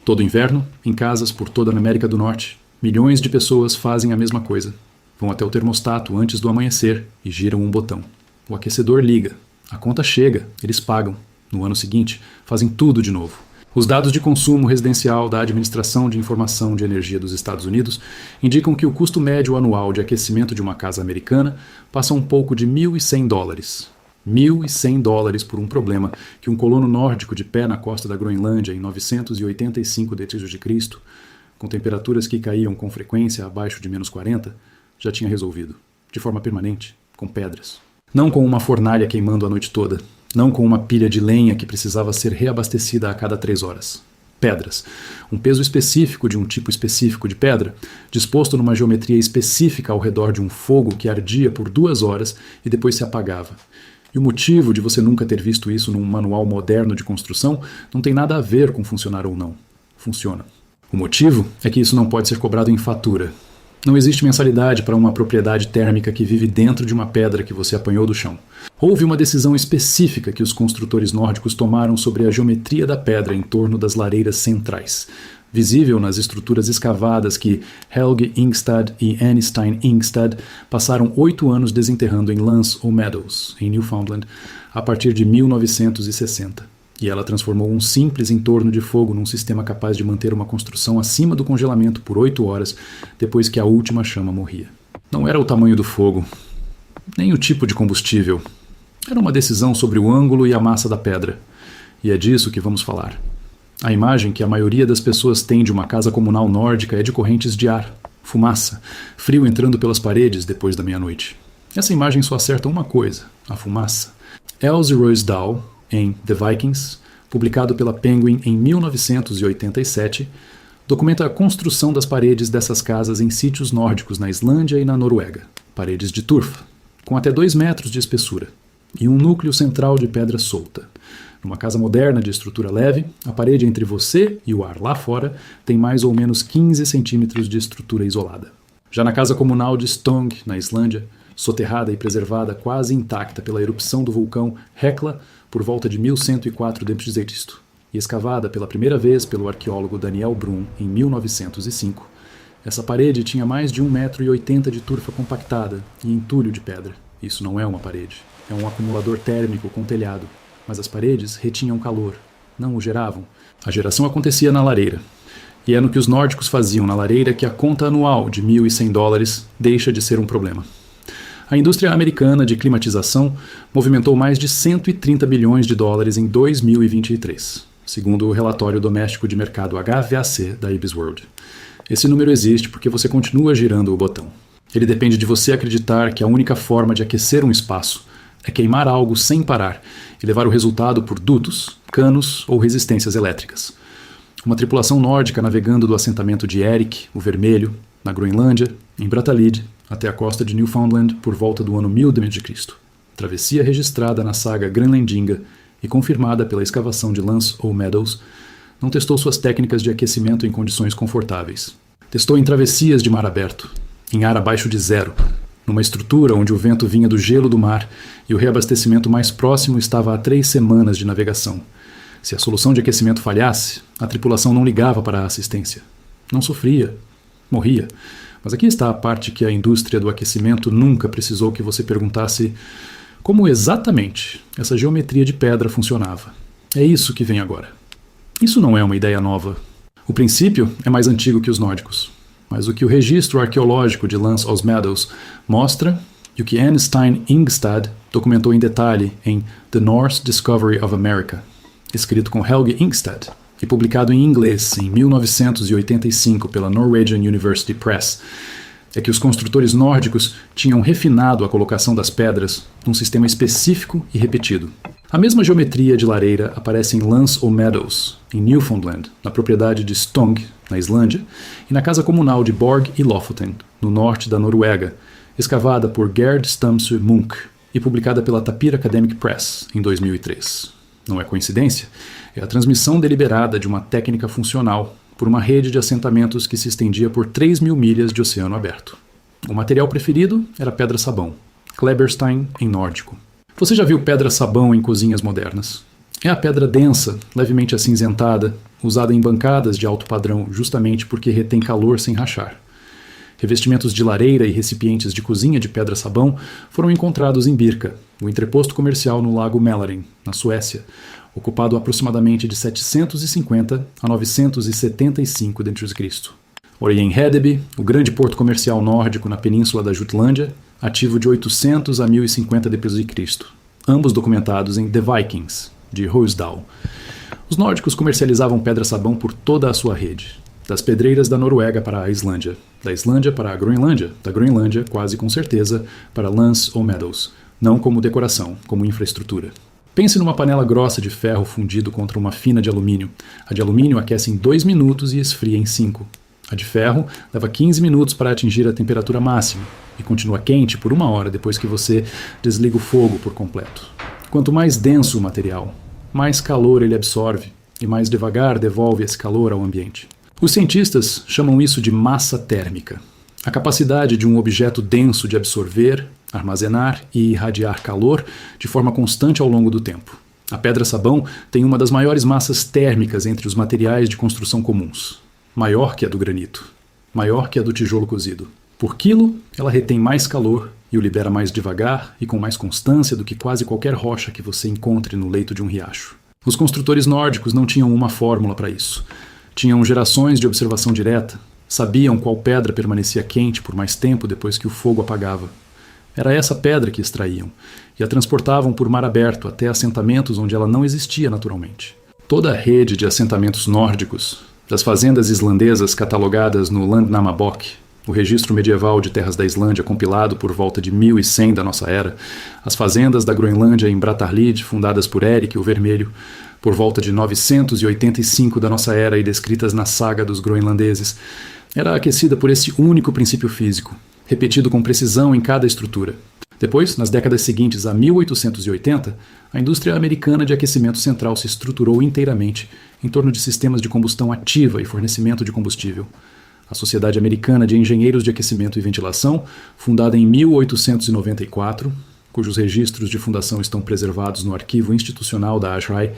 Todo inverno, em casas por toda a América do Norte, milhões de pessoas fazem a mesma coisa. Vão até o termostato antes do amanhecer e giram um botão. O aquecedor liga. A conta chega, eles pagam. No ano seguinte, fazem tudo de novo. Os dados de consumo residencial da Administração de Informação de Energia dos Estados Unidos indicam que o custo médio anual de aquecimento de uma casa americana passa um pouco de $1.100. $1.100 por um problema que um colono nórdico de pé na costa da Groenlândia em 985 d.C., com temperaturas que caíam com frequência abaixo de -40, já tinha resolvido, de forma permanente, com pedras. Não com uma fornalha queimando a noite toda, não com uma pilha de lenha que precisava ser reabastecida a cada 3 horas. Pedras. Um peso específico de um tipo específico de pedra, disposto numa geometria específica ao redor de um fogo que ardia por 2 horas e depois se apagava. E o motivo de você nunca ter visto isso num manual moderno de construção não tem nada a ver com funcionar ou não. Funciona. O motivo é que isso não pode ser cobrado em fatura. Não existe mensalidade para uma propriedade térmica que vive dentro de uma pedra que você apanhou do chão. Houve uma decisão específica que os construtores nórdicos tomaram sobre a geometria da pedra em torno das lareiras centrais, visível nas estruturas escavadas que Helge Ingstad e Anne Stein Ingstad passaram 8 anos desenterrando em Lance ou Meadows, em Newfoundland, a partir de 1960. E ela transformou um simples entorno de fogo num sistema capaz de manter uma construção acima do congelamento por 8 horas depois que a última chama morria. Não era o tamanho do fogo, nem o tipo de combustível. Era uma decisão sobre o ângulo e a massa da pedra. E é disso que vamos falar. A imagem que a maioria das pessoas tem de uma casa comunal nórdica é de correntes de ar, fumaça, frio entrando pelas paredes depois da meia-noite. Essa imagem só acerta uma coisa, a fumaça. Else Roisdahl, em The Vikings, publicado pela Penguin em 1987, documenta a construção das paredes dessas casas em sítios nórdicos na Islândia e na Noruega, paredes de turfa, com até 2 metros de espessura, e um núcleo central de pedra solta. Numa casa moderna de estrutura leve, a parede entre você e o ar lá fora tem mais ou menos 15 centímetros de estrutura isolada. Já na casa comunal de Stong, na Islândia, soterrada e preservada quase intacta pela erupção do vulcão Hekla por volta de 1104 d.C. e escavada pela primeira vez pelo arqueólogo Daniel Brum em 1905, essa parede tinha mais de 1,80 m de turfa compactada e entulho de pedra. Isso não é uma parede, é um acumulador térmico com telhado, mas as paredes retinham calor, não o geravam. A geração acontecia na lareira. E é no que os nórdicos faziam na lareira que a conta anual de $1.100 deixa de ser um problema. A indústria americana de climatização movimentou mais de $130 bilhões em 2023, segundo o relatório doméstico de mercado HVAC da IBISWorld. Esse número existe porque você continua girando o botão. Ele depende de você acreditar que a única forma de aquecer um espaço é queimar algo sem parar e levar o resultado por dutos, canos ou resistências elétricas. Uma tripulação nórdica navegando do assentamento de Erik, o Vermelho, na Groenlândia, em Brattahlid, até a costa de Newfoundland por volta do ano 1000 d.C. Travessia registrada na saga Grenlandinga e confirmada pela escavação de Lance ou Meadows, não testou suas técnicas de aquecimento em condições confortáveis. Testou em travessias de mar aberto, em ar abaixo de 0, numa estrutura onde o vento vinha do gelo do mar e o reabastecimento mais próximo estava a 3 semanas de navegação. Se a solução de aquecimento falhasse, a tripulação não ligava para a assistência. Não sofria, morria. Mas aqui está a parte que a indústria do aquecimento nunca precisou que você perguntasse como exatamente essa geometria de pedra funcionava. É isso que vem agora. Isso não é uma ideia nova. O princípio é mais antigo que os nórdicos. Mas o que o registro arqueológico de Lance aos Meadows mostra e o que Anne Stein Ingstad documentou em detalhe em The Norse Discovery of America, escrito com Helge Ingstad e publicado em inglês em 1985 pela Norwegian University Press, é que os construtores nórdicos tinham refinado a colocação das pedras num sistema específico e repetido. A mesma geometria de lareira aparece em Lance ou Meadows, em Newfoundland, na propriedade de Stong, na Islândia, e na casa comunal de Borg e Lofoten, no norte da Noruega, escavada por Gerd Stamsø Munch e publicada pela Tapir Academic Press em 2003. Não é coincidência, é a transmissão deliberada de uma técnica funcional por uma rede de assentamentos que se estendia por 3.000 milhas de oceano aberto. O material preferido era pedra-sabão, Kleberstein em nórdico. Você já viu pedra-sabão em cozinhas modernas? É a pedra densa, levemente acinzentada, usada em bancadas de alto padrão justamente porque retém calor sem rachar. Revestimentos de lareira e recipientes de cozinha de pedra-sabão foram encontrados em Birka, o entreposto comercial no lago Mälaren, na Suécia, ocupado aproximadamente de 750 a 975 d.C. Orien Hedeby, o grande porto comercial nórdico na península da Jutlândia, ativo de 800 a 1050 d.C., ambos documentados em The Vikings, de Roaldal. Os nórdicos comercializavam pedra-sabão por toda a sua rede, das pedreiras da Noruega para a Islândia, da Islândia para a Groenlândia, da Groenlândia, quase com certeza, para Lance ou Meadows, não como decoração, como infraestrutura. Pense numa panela grossa de ferro fundido contra uma fina de alumínio. A de alumínio aquece em 2 minutos e esfria em 5. A de ferro leva 15 minutos para atingir a temperatura máxima e continua quente por 1 hora depois que você desliga o fogo por completo. Quanto mais denso o material, mais calor ele absorve e mais devagar devolve esse calor ao ambiente. Os cientistas chamam isso de massa térmica, a capacidade de um objeto denso de absorver, armazenar e irradiar calor de forma constante ao longo do tempo. A pedra-sabão tem uma das maiores massas térmicas entre os materiais de construção comuns, maior que a do granito, maior que a do tijolo cozido. Por quilo, ela retém mais calor e o libera mais devagar e com mais constância do que quase qualquer rocha que você encontre no leito de um riacho. Os construtores nórdicos não tinham uma fórmula para isso. Tinham gerações de observação direta, sabiam qual pedra permanecia quente por mais tempo depois que o fogo apagava. Era essa pedra que extraíam, e a transportavam por mar aberto até assentamentos onde ela não existia naturalmente. Toda a rede de assentamentos nórdicos, das fazendas islandesas catalogadas no Landnámabók, o registro medieval de terras da Islândia compilado por volta de 1100 da nossa era, as fazendas da Groenlândia em Brattahlid, fundadas por Eric o Vermelho, por volta de 985 da nossa era e descritas na saga dos groenlandeses, era aquecida por esse único princípio físico, repetido com precisão em cada estrutura. Depois, nas décadas seguintes a 1880, a indústria americana de aquecimento central se estruturou inteiramente em torno de sistemas de combustão ativa e fornecimento de combustível. A Sociedade Americana de Engenheiros de Aquecimento e Ventilação, fundada em 1894, cujos registros de fundação estão preservados no arquivo institucional da ASHRAE,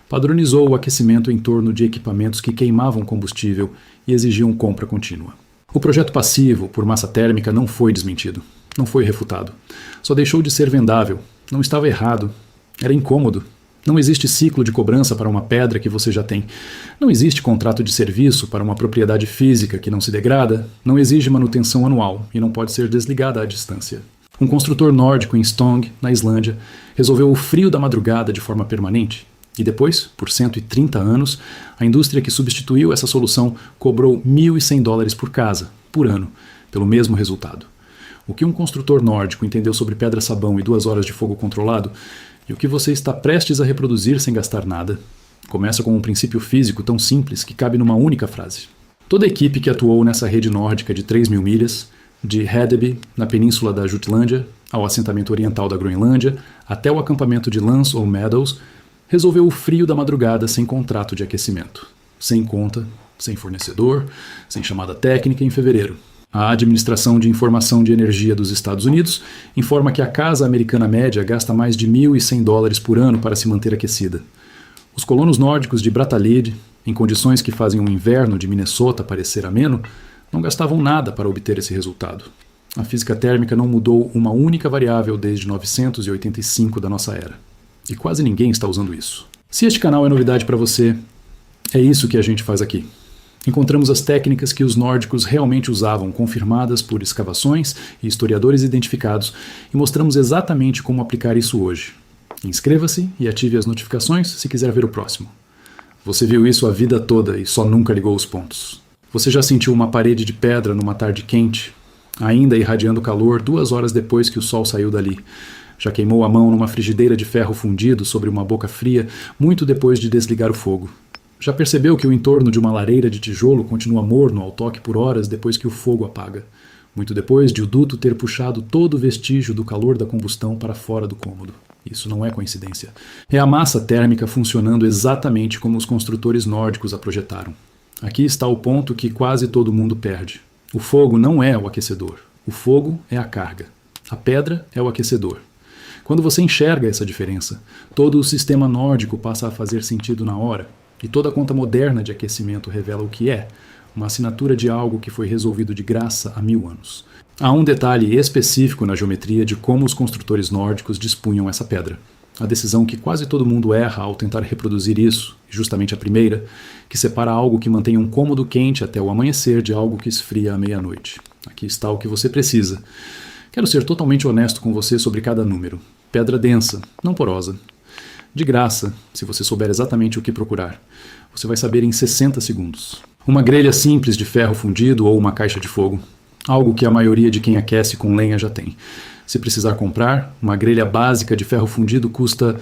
padronizou o aquecimento em torno de equipamentos que queimavam combustível e exigiam compra contínua. O projeto passivo por massa térmica não foi desmentido, não foi refutado. Só deixou de ser vendável, não estava errado, era incômodo. Não existe ciclo de cobrança para uma pedra que você já tem. Não existe contrato de serviço para uma propriedade física que não se degrada, não exige manutenção anual e não pode ser desligada à distância. Um construtor nórdico em Stong, na Islândia, resolveu o frio da madrugada de forma permanente. E depois, por 130 anos, a indústria que substituiu essa solução cobrou $1.100 por casa, por ano, pelo mesmo resultado. O que um construtor nórdico entendeu sobre pedra-sabão e 2 horas de fogo controlado, e o que você está prestes a reproduzir sem gastar nada, começa com um princípio físico tão simples que cabe numa única frase. Toda a equipe que atuou nessa rede nórdica de 3.000 milhas, de Hedeby, na península da Jutlândia, ao assentamento oriental da Groenlândia, até o acampamento de Lance ou Meadows, resolveu o frio da madrugada sem contrato de aquecimento, sem conta, sem fornecedor, sem chamada técnica em fevereiro. A Administração de Informação de Energia dos Estados Unidos informa que a casa americana média gasta mais de $1.100 por ano para se manter aquecida. Os colonos nórdicos de Brattahlid, em condições que fazem o inverno de Minnesota parecer ameno, não gastavam nada para obter esse resultado. A física térmica não mudou uma única variável desde 985 da nossa era. E quase ninguém está usando isso. Se este canal é novidade para você, é isso que a gente faz aqui. Encontramos as técnicas que os nórdicos realmente usavam, confirmadas por escavações e historiadores identificados, e mostramos exatamente como aplicar isso hoje. Inscreva-se e ative as notificações se quiser ver o próximo. Você viu isso a vida toda e só nunca ligou os pontos. Você já sentiu uma parede de pedra numa tarde quente, ainda irradiando calor 2 horas depois que o sol saiu dali? Já queimou a mão numa frigideira de ferro fundido sobre uma boca fria muito depois de desligar o fogo? Já percebeu que o entorno de uma lareira de tijolo continua morno ao toque por horas depois que o fogo apaga? Muito depois de o duto ter puxado todo o vestígio do calor da combustão para fora do cômodo. Isso não é coincidência. É a massa térmica funcionando exatamente como os construtores nórdicos a projetaram. Aqui está o ponto que quase todo mundo perde. O fogo não é o aquecedor. O fogo é a carga. A pedra é o aquecedor. Quando você enxerga essa diferença, todo o sistema nórdico passa a fazer sentido na hora, e toda a conta moderna de aquecimento revela o que é, uma assinatura de algo que foi resolvido de graça há 1000 anos. Há um detalhe específico na geometria de como os construtores nórdicos dispunham essa pedra. A decisão que quase todo mundo erra ao tentar reproduzir isso, justamente a primeira, que separa algo que mantém um cômodo quente até o amanhecer de algo que esfria à meia-noite. Aqui está o que você precisa. Quero ser totalmente honesto com você sobre cada número. Pedra densa, não porosa. De graça, se você souber exatamente o que procurar. Você vai saber em 60 segundos. Uma grelha simples de ferro fundido ou uma caixa de fogo. Algo que a maioria de quem aquece com lenha já tem. Se precisar comprar, uma grelha básica de ferro fundido custa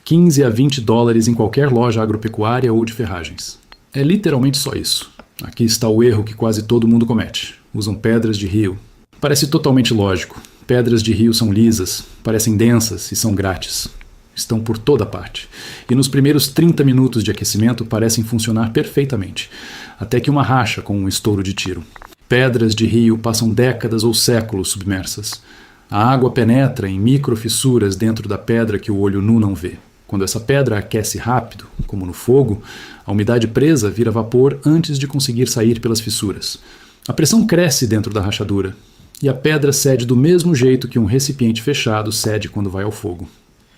15 a 20 dólares em qualquer loja agropecuária ou de ferragens. É literalmente só isso. Aqui está o erro que quase todo mundo comete. Usam pedras de rio. Parece totalmente lógico. Pedras de rio são lisas, parecem densas e são grátis. Estão por toda parte. E nos primeiros 30 minutos de aquecimento parecem funcionar perfeitamente, até que uma racha com um estouro de tiro. Pedras de rio passam décadas ou séculos submersas. A água penetra em microfissuras dentro da pedra que o olho nu não vê. Quando essa pedra aquece rápido, como no fogo, a umidade presa vira vapor antes de conseguir sair pelas fissuras. A pressão cresce dentro da rachadura, e a pedra cede do mesmo jeito que um recipiente fechado cede quando vai ao fogo.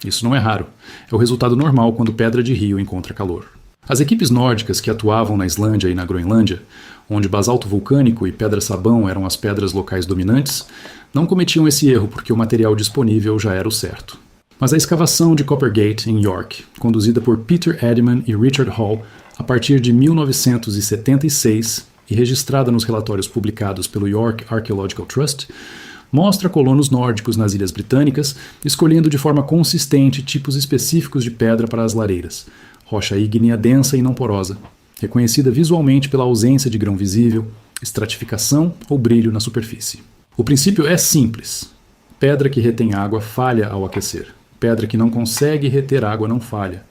Isso não é raro. É o resultado normal quando pedra de rio encontra calor. As equipes nórdicas que atuavam na Islândia e na Groenlândia, onde basalto vulcânico e pedra-sabão eram as pedras locais dominantes, não cometiam esse erro porque o material disponível já era o certo. Mas a escavação de Coppergate, em York, conduzida por Peter Edman e Richard Hall a partir de 1976 e registrada nos relatórios publicados pelo York Archaeological Trust, mostra colonos nórdicos nas Ilhas Britânicas escolhendo de forma consistente tipos específicos de pedra para as lareiras, rocha ígnea densa e não porosa, reconhecida visualmente pela ausência de grão visível, estratificação ou brilho na superfície. O princípio é simples. Pedra que retém água falha ao aquecer. Pedra que não consegue reter água não falha.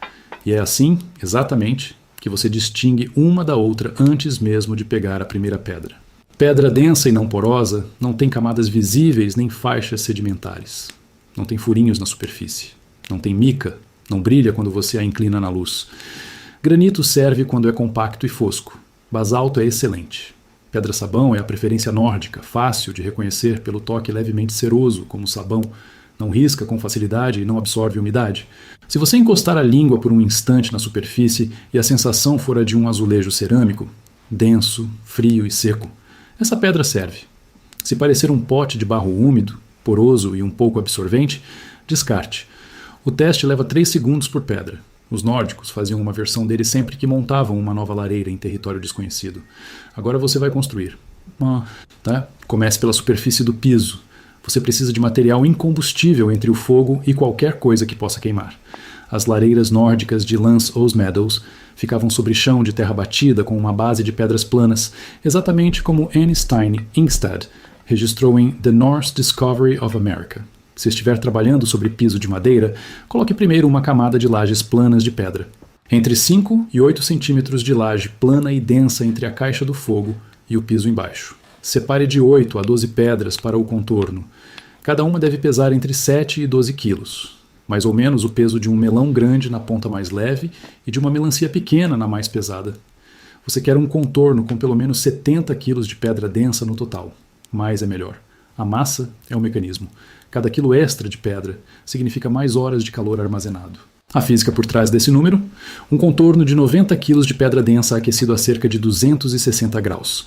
E é assim, exatamente, que você distingue uma da outra antes mesmo de pegar a primeira pedra. Pedra densa e não porosa não tem camadas visíveis nem faixas sedimentares. Não tem furinhos na superfície. Não tem mica. Não brilha quando você a inclina na luz. Granito serve quando é compacto e fosco. Basalto é excelente. Pedra-sabão é a preferência nórdica, fácil de reconhecer pelo toque levemente ceroso, como sabão. Não risca com facilidade e não absorve umidade. Se você encostar a língua por um instante na superfície e a sensação for a de um azulejo cerâmico, denso, frio e seco, essa pedra serve. Se parecer um pote de barro úmido, poroso e um pouco absorvente, descarte. O teste leva 3 segundos por pedra. Os nórdicos faziam uma versão dele sempre que montavam uma nova lareira em território desconhecido. Agora você vai construir. Comece pela superfície do piso. Você precisa de material incombustível entre o fogo e qualquer coisa que possa queimar. As lareiras nórdicas de Lance Os Meadows ficavam sobre chão de terra batida com uma base de pedras planas, exatamente como Anne Stein Ingstad registrou em The Norse Discovery of America. Se estiver trabalhando sobre piso de madeira, coloque primeiro uma camada de lajes planas de pedra. Entre 5 e 8 centímetros de laje plana e densa entre a caixa do fogo e o piso embaixo. Separe de 8 a 12 pedras para o contorno. Cada uma deve pesar entre 7 e 12 quilos. Mais ou menos o peso de um melão grande na ponta mais leve e de uma melancia pequena na mais pesada. Você quer um contorno com pelo menos 70 quilos de pedra densa no total. Mais é melhor. A massa é o mecanismo. Cada quilo extra de pedra significa mais horas de calor armazenado. A física por trás desse número: um contorno de 90 kg de pedra densa aquecido a cerca de 260 graus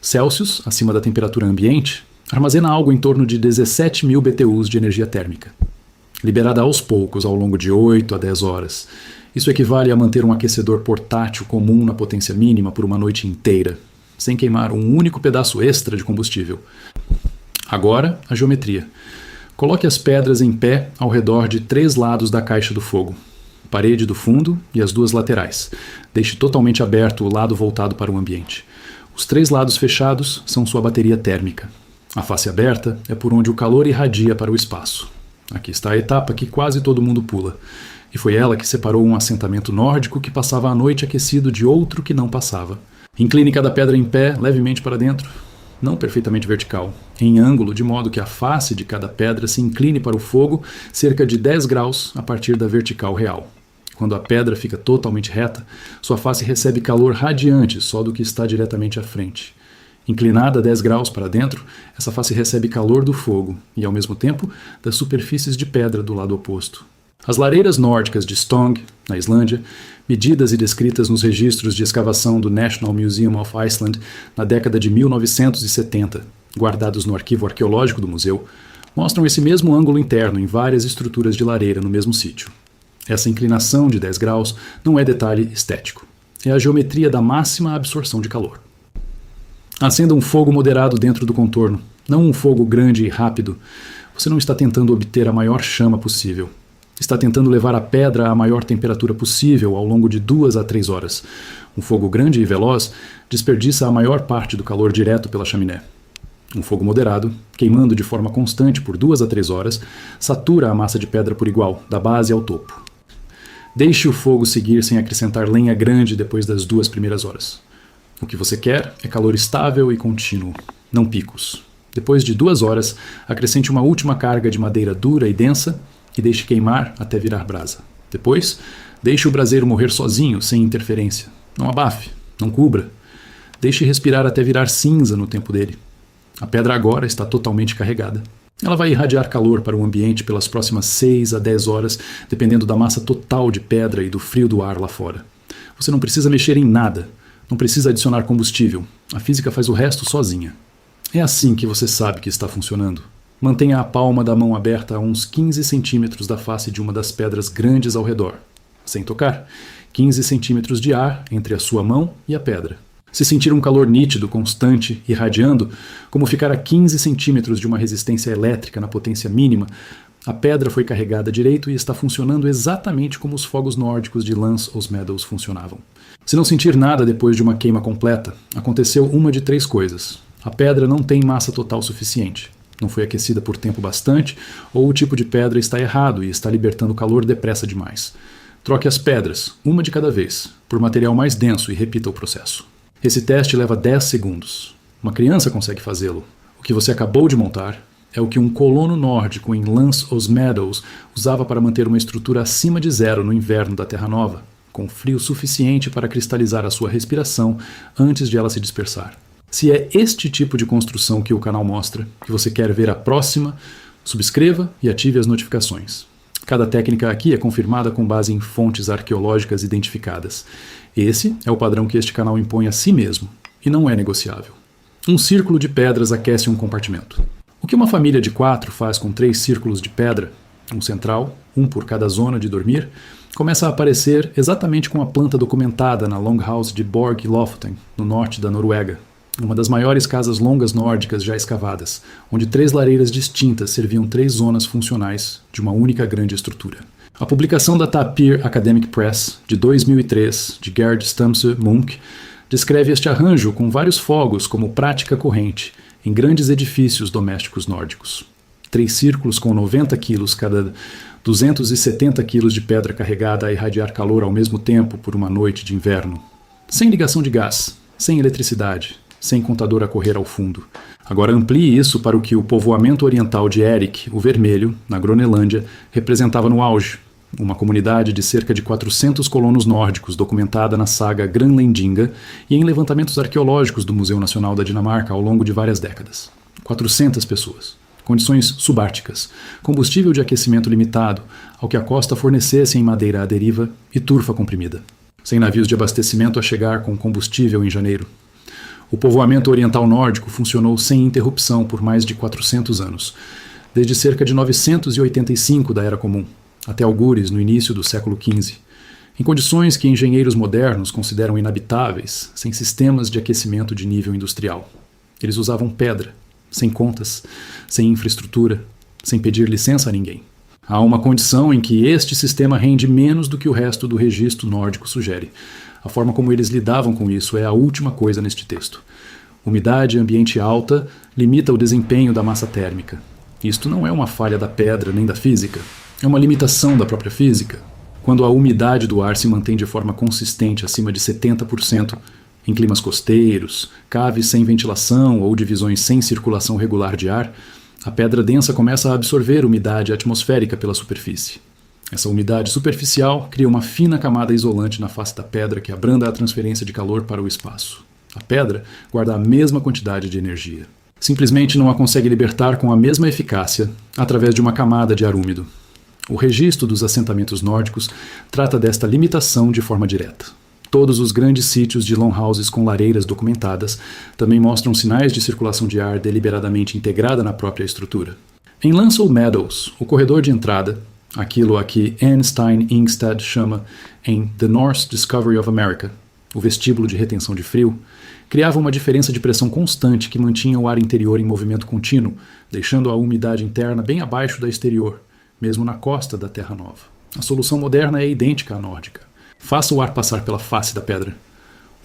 Celsius, acima da temperatura ambiente, armazena algo em torno de 17.000 BTUs de energia térmica, liberada aos poucos ao longo de 8 a 10 horas. Isso equivale a manter um aquecedor portátil comum na potência mínima por uma noite inteira, sem queimar um único pedaço extra de combustível. Agora, a geometria. Coloque as pedras em pé ao redor de 3 lados da caixa do fogo, parede do fundo e as 2 laterais. Deixe totalmente aberto o lado voltado para o ambiente. Os 3 lados fechados são sua bateria térmica. A face aberta é por onde o calor irradia para o espaço. Aqui está a etapa que quase todo mundo pula. E foi ela que separou um assentamento nórdico que passava a noite aquecido de outro que não passava. Incline cada pedra em pé, levemente para dentro. Não perfeitamente vertical. em ângulo, de modo que a face de cada pedra se incline para o fogo cerca de 10 graus a partir da vertical real. Quando a pedra fica totalmente reta, sua face recebe calor radiante só do que está diretamente à frente. Inclinada 10 graus para dentro, essa face recebe calor do fogo e, ao mesmo tempo, das superfícies de pedra do lado oposto. As lareiras nórdicas de Stong, na Islândia, medidas e descritas nos registros de escavação do National Museum of Iceland na década de 1970, guardados no arquivo arqueológico do museu, mostram esse mesmo ângulo interno em várias estruturas de lareira no mesmo sítio. Essa inclinação de 10 graus não é detalhe estético. É a geometria da máxima absorção de calor. Acenda um fogo moderado dentro do contorno, não um fogo grande e rápido. Você não está tentando obter a maior chama possível. Está tentando levar a pedra à maior temperatura possível ao longo de 2 a 3 horas. Um fogo grande e veloz desperdiça a maior parte do calor direto pela chaminé. Um fogo moderado, queimando de forma constante por 2 a 3 horas, satura a massa de pedra por igual, da base ao topo. Deixe o fogo seguir sem acrescentar lenha grande depois das 2 primeiras horas. O que você quer é calor estável e contínuo, não picos. Depois de 2 horas, acrescente uma última carga de madeira dura e densa e deixe queimar até virar brasa. Depois, deixe o braseiro morrer sozinho, sem interferência. Não abafe, não cubra. Deixe respirar até virar cinza no tempo dele. A pedra agora está totalmente carregada. Ela vai irradiar calor para o ambiente pelas próximas 6 a 10 horas, dependendo da massa total de pedra e do frio do ar lá fora. Você não precisa mexer em nada. Não precisa adicionar combustível. A física faz o resto sozinha. É assim que você sabe que está funcionando. Mantenha a palma da mão aberta a uns 15 centímetros da face de uma das pedras grandes ao redor. Sem tocar. 15 centímetros de ar entre a sua mão e a pedra. Se sentir um calor nítido, constante, irradiando, como ficar a 15 centímetros de uma resistência elétrica na potência mínima, a pedra foi carregada direito e está funcionando exatamente como os fogos nórdicos de Lance os Meadows funcionavam. Se não sentir nada depois de uma queima completa, aconteceu uma de 3 coisas. A pedra não tem massa total suficiente, não foi aquecida por tempo bastante, ou o tipo de pedra está errado e está libertando calor depressa demais. Troque as pedras, uma de cada vez, por material mais denso e repita o processo. Esse teste leva 10 segundos. Uma criança consegue fazê-lo. O que você acabou de montar é o que um colono nórdico em Lance os Meadows usava para manter uma estrutura acima de 0 no inverno da Terra Nova, com frio suficiente para cristalizar a sua respiração antes de ela se dispersar. Se é este tipo de construção que o canal mostra, que você quer ver a próxima, subscreva e ative as notificações. Cada técnica aqui é confirmada com base em fontes arqueológicas identificadas. Esse é o padrão que este canal impõe a si mesmo, e não é negociável. Um círculo de pedras aquece um compartimento. O que uma família de 4 faz com 3 círculos de pedra, um central, um por cada zona de dormir, começa a aparecer exatamente com a planta documentada na Longhouse de Borg Lofoten, no norte da Noruega, uma das maiores casas longas nórdicas já escavadas, onde 3 lareiras distintas serviam 3 zonas funcionais de uma única grande estrutura. A publicação da Tapir Academic Press, de 2003, de Gerd Stamse Munch, descreve este arranjo com vários fogos como prática corrente em grandes edifícios domésticos nórdicos. 3 círculos com 90 quilos cada 270 quilos de pedra carregada a irradiar calor ao mesmo tempo por uma noite de inverno. Sem ligação de gás, sem eletricidade, sem contador a correr ao fundo. Agora amplie isso para o que o povoamento oriental de Erik, o Vermelho, na Groenlândia, representava no auge. Uma comunidade de cerca de 400 colonos nórdicos documentada na saga Granlendinga e em levantamentos arqueológicos do Museu Nacional da Dinamarca ao longo de várias décadas. 400 pessoas. Condições subárticas, combustível de aquecimento limitado, ao que a costa fornecesse em madeira à deriva e turfa comprimida. Sem navios de abastecimento a chegar com combustível em janeiro. O povoamento oriental nórdico funcionou sem interrupção por mais de 400 anos, desde cerca de 985 da Era Comum, até algures no início do século XV, em condições que engenheiros modernos consideram inabitáveis, sem sistemas de aquecimento de nível industrial. Eles usavam pedra, sem contas, sem infraestrutura, sem pedir licença a ninguém. Há uma condição em que este sistema rende menos do que o resto do registro nórdico sugere. A forma como eles lidavam com isso é a última coisa neste texto. Umidade e ambiente alta limita o desempenho da massa térmica. Isto não é uma falha da pedra nem da física. É uma limitação da própria física. Quando a umidade do ar se mantém de forma consistente acima de 70%, Em climas costeiros, caves sem ventilação ou divisões sem circulação regular de ar, a pedra densa começa a absorver umidade atmosférica pela superfície. Essa umidade superficial cria uma fina camada isolante na face da pedra que abranda a transferência de calor para o espaço. A pedra guarda a mesma quantidade de energia. Simplesmente não a consegue libertar com a mesma eficácia através de uma camada de ar úmido. O registro dos assentamentos nórdicos trata desta limitação de forma direta. Todos os grandes sítios de longhouses com lareiras documentadas também mostram sinais de circulação de ar deliberadamente integrada na própria estrutura. Em Lancel Meadows, o corredor de entrada, aquilo a que Anne Stein Ingstad chama em The Norse Discovery of America, o vestíbulo de retenção de frio, criava uma diferença de pressão constante que mantinha o ar interior em movimento contínuo, deixando a umidade interna bem abaixo da exterior, mesmo na costa da Terra Nova. A solução moderna é idêntica à nórdica. Faça o ar passar pela face da pedra.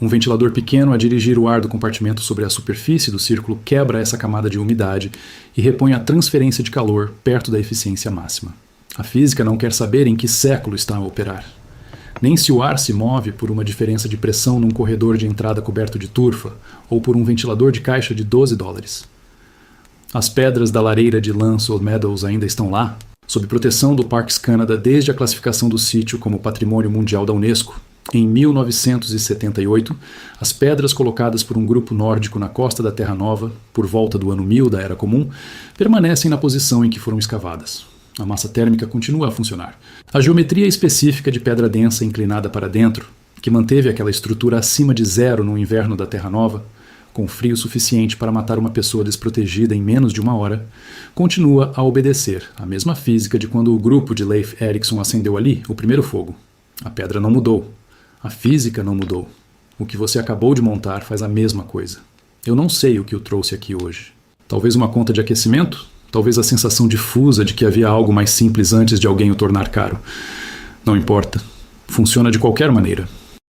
Um ventilador pequeno a dirigir o ar do compartimento sobre a superfície do círculo quebra essa camada de umidade e repõe a transferência de calor perto da eficiência máxima. A física não quer saber em que século está a operar. Nem se o ar se move por uma diferença de pressão num corredor de entrada coberto de turfa ou por um ventilador de caixa de $12. As pedras da lareira de Lancel Meadows ainda estão lá, sob proteção do Parks Canada desde a classificação do sítio como Patrimônio Mundial da Unesco. Em 1978, as pedras colocadas por um grupo nórdico na costa da Terra Nova, por volta do ano 1000 da Era Comum, permanecem na posição em que foram escavadas. A massa térmica continua a funcionar. A geometria específica de pedra densa inclinada para dentro, que manteve aquela estrutura acima de zero no inverno da Terra Nova, com frio suficiente para matar uma pessoa desprotegida em menos de uma hora, continua a obedecer à mesma física de quando o grupo de Leif Erikson acendeu ali o primeiro fogo. A pedra não mudou. A física não mudou. O que você acabou de montar faz a mesma coisa. Eu não sei o que o trouxe aqui hoje. Talvez uma conta de aquecimento? Talvez a sensação difusa de que havia algo mais simples antes de alguém o tornar caro. Não importa. Funciona de qualquer maneira.